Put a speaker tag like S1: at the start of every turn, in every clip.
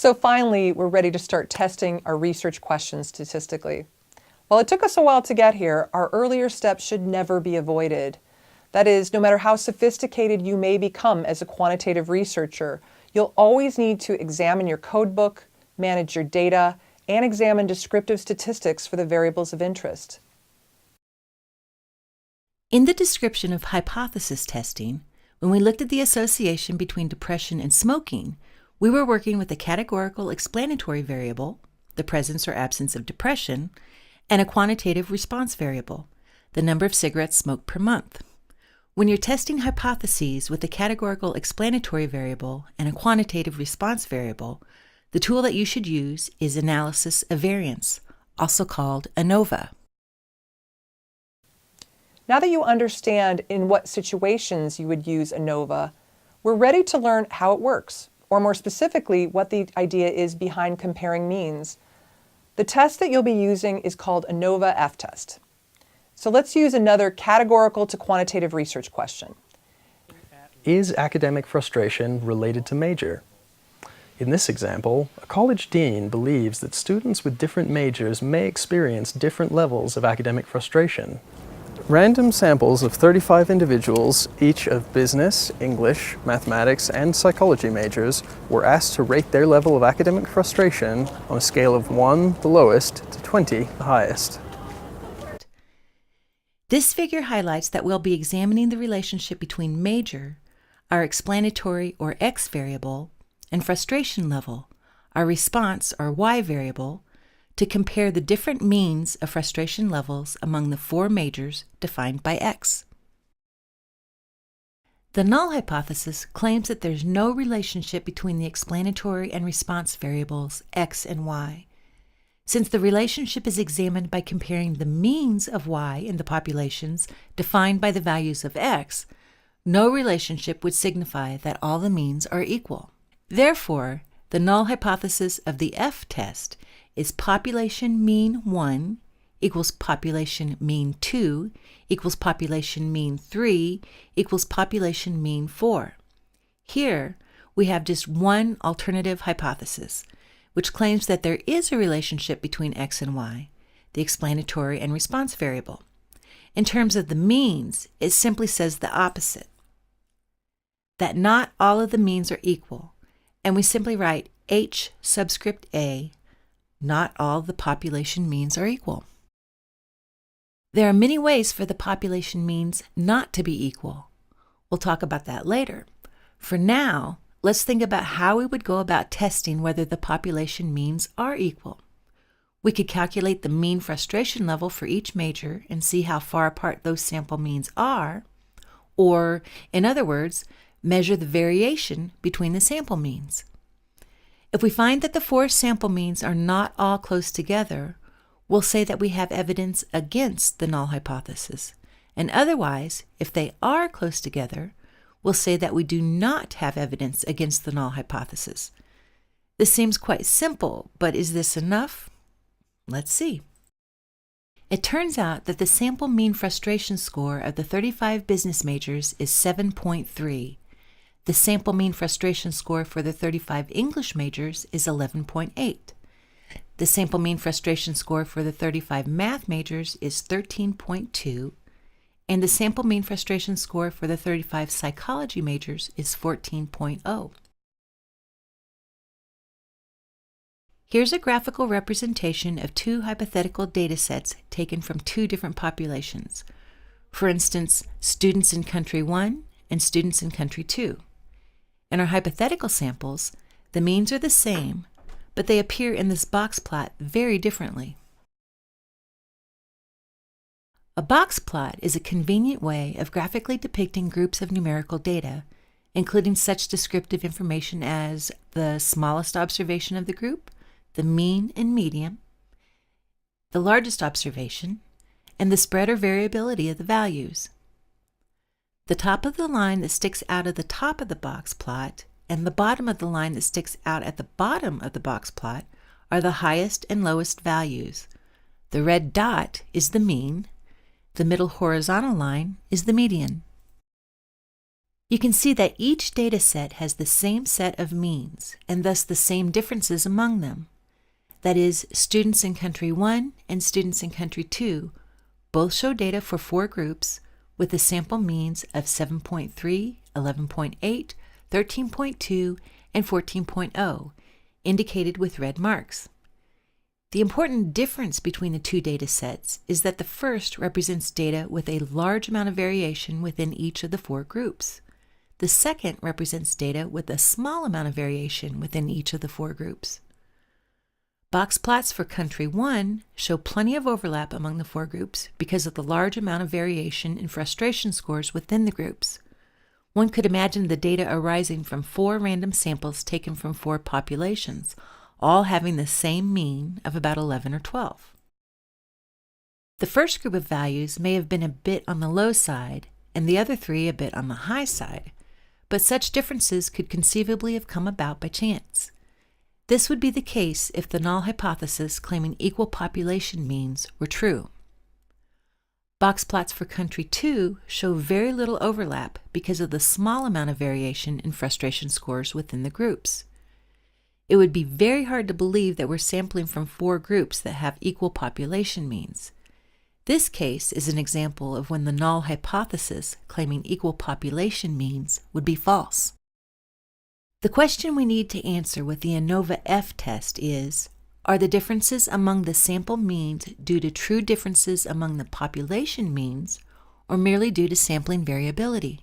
S1: So finally, we're ready to start testing our research questions statistically. While it took us a while to get here, our earlier steps should never be avoided. That is, no matter how sophisticated you may become as a quantitative researcher, you'll always need to examine your codebook, manage your data, and examine descriptive statistics for the variables of interest.
S2: In the description of hypothesis testing, when we looked at the association between depression and smoking, we were working with a categorical explanatory variable, the presence or absence of depression, and a quantitative response variable, the number of cigarettes smoked per month. When you're testing hypotheses with a categorical explanatory variable and a quantitative response variable, the tool that you should use is analysis of variance, also called Anova.
S1: Now that you understand in what situations you would use Anova, we're ready to learn how it works, or more specifically, what the idea is behind comparing means. The test that you'll be using is called Anova F-test. So let's use another categorical to quantitative research question.
S3: Is academic frustration related to major? In this example, a college dean believes that students with different majors may experience different levels of academic frustration. Random samples of 35 individuals, each of business, English, mathematics, and psychology majors, were asked to rate their level of academic frustration on a scale of 1, the lowest, to 20, the highest.
S2: This figure highlights that we'll be examining the relationship between major, our explanatory or X variable, and frustration level, our response or Y variable, to compare the different means of frustration levels among the 4 majors defined by X. The null hypothesis claims that there's no relationship between the explanatory and response variables X and Y. Since the relationship is examined by comparing the means of Y in the populations defined by the values of X, no relationship would signify that all the means are equal. Therefore, the null hypothesis of the F-test is population mean 1 equals population mean 2 equals population mean 3 equals population mean 4. Here, we have just one alternative hypothesis, which claims that there is a relationship between X and Y, the explanatory and response variable. In terms of the means, it simply says the opposite, that not all of the means are equal, and we simply write H subscript A, not all the population means are equal. There are many ways for the population means not to be equal. We'll talk about that later. For now, let's think about how we would go about testing whether the population means are equal. We could calculate the mean frustration level for each major and see how far apart those sample means are, or, in other words, measure the variation between the sample means. If we find that the 4 sample means are not all close together, we'll say that we have evidence against the null hypothesis. And otherwise, if they are close together, we'll say that we do not have evidence against the null hypothesis. This seems quite simple, but is this enough? Let's see. It turns out that the sample mean frustration score of the 35 business majors is 7.3. The sample mean frustration score for the 35 English majors is 11.8. The sample mean frustration score for the 35 math majors is 13.2, and the sample mean frustration score for the 35 psychology majors is 14.0. Here's a graphical representation of 2 hypothetical data sets taken from 2 different populations. For instance, students in country 1 and students in country 2. In our hypothetical samples, the means are the same, but they appear in this box plot very differently. A box plot is a convenient way of graphically depicting groups of numerical data, including such descriptive information as the smallest observation of the group, the mean and median, the largest observation, and the spread or variability of the values. The top of the line that sticks out of the top of the box plot and the bottom of the line that sticks out at the bottom of the box plot are the highest and lowest values. The red dot is the mean. The middle horizontal line is the median. You can see that each data set has the same set of means, and thus the same differences among them. That is, students in Country 1 and students in Country 2 both show data for 4 groups with the sample means of 7.3, 11.8, 13.2, and 14.0, indicated with red marks. The important difference between the two data sets is that the first represents data with a large amount of variation within each of the 4 groups. The second represents data with a small amount of variation within each of the 4 groups. Box plots for Country 1 show plenty of overlap among the 4 groups because of the large amount of variation in frustration scores within the groups. One could imagine the data arising from 4 random samples taken from 4 populations, all having the same mean of about 11 or 12. The first group of values may have been a bit on the low side, and the other 3 a bit on the high side, but such differences could conceivably have come about by chance. This would be the case if the null hypothesis claiming equal population means were true. Box plots for Country 2 show very little overlap because of the small amount of variation in frustration scores within the groups. It would be very hard to believe that we're sampling from 4 groups that have equal population means. This case is an example of when the null hypothesis claiming equal population means would be false. The question we need to answer with the Anova F test is, are the differences among the sample means due to true differences among the population means, or merely due to sampling variability?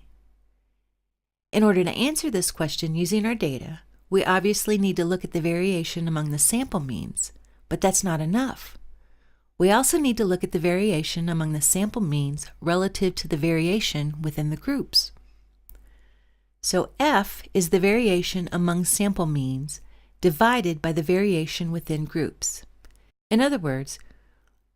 S2: In order to answer this question using our data, we obviously need to look at the variation among the sample means, but that's not enough. We also need to look at the variation among the sample means relative to the variation within the groups. So F is the variation among sample means divided by the variation within groups. In other words,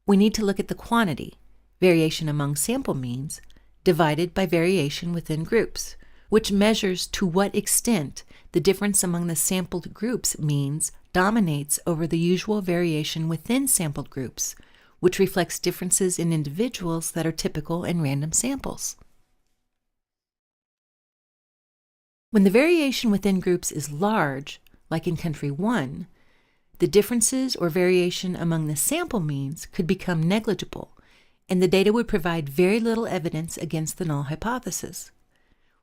S2: we need to look at the quantity, variation among sample means, divided by variation within groups, which measures to what extent the difference among the sampled groups means dominates over the usual variation within sampled groups, which reflects differences in individuals that are typical in random samples. When the variation within groups is large, like in Country 1, the differences or variation among the sample means could become negligible, and the data would provide very little evidence against the null hypothesis.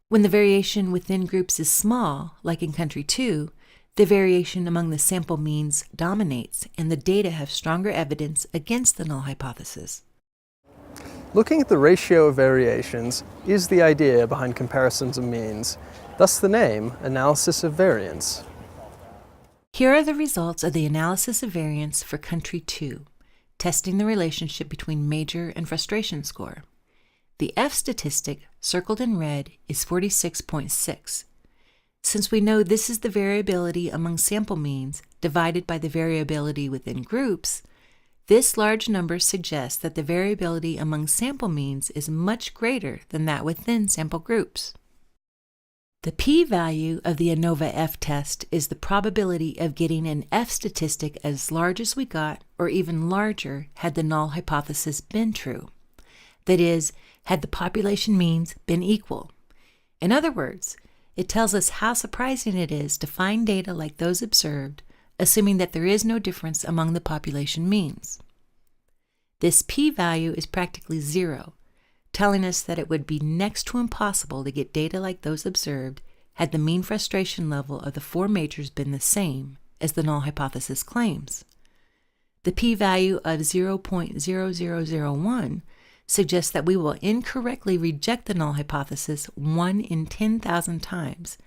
S2: When the variation within groups is small, like in Country 2, the variation among the sample means dominates, and the data have stronger evidence against the null hypothesis.
S3: Looking at the ratio of variations is the idea behind comparisons of means, thus the name analysis of variance.
S2: Here are the results of the analysis of variance for Country 2, testing the relationship between major and frustration score. The F statistic, circled in red, is 46.6. Since we know this is the variability among sample means divided by the variability within groups, this large number suggests that the variability among sample means is much greater than that within sample groups. The p-value of the Anova F test is the probability of getting an F statistic as large as we got, or even larger, had the null hypothesis been true. That is, had the population means been equal. In other words, it tells us how surprising it is to find data like those observed, assuming that there is no difference among the population means. This p-value is practically 0, telling us that it would be next to impossible to get data like those observed had the mean frustration level of the 4 majors been the same as the null hypothesis claims. The p-value of 0.0001 suggests that we will incorrectly reject the null hypothesis 1 in 10,000 times,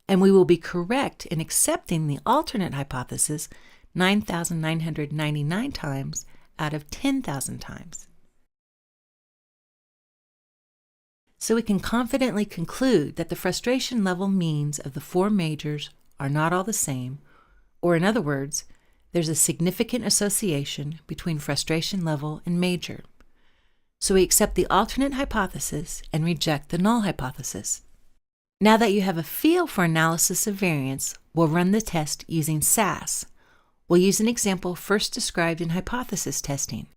S2: and we will be correct in accepting the alternate hypothesis 9,999 times out of 10,000 times. So we can confidently conclude that the frustration level means of the 4 majors are not all the same, or in other words, there's a significant association between frustration level and major. So we accept the alternate hypothesis and reject the null hypothesis. Now that you have a feel for analysis of variance, we'll run the test using SAS. We'll use an example first described in hypothesis testing.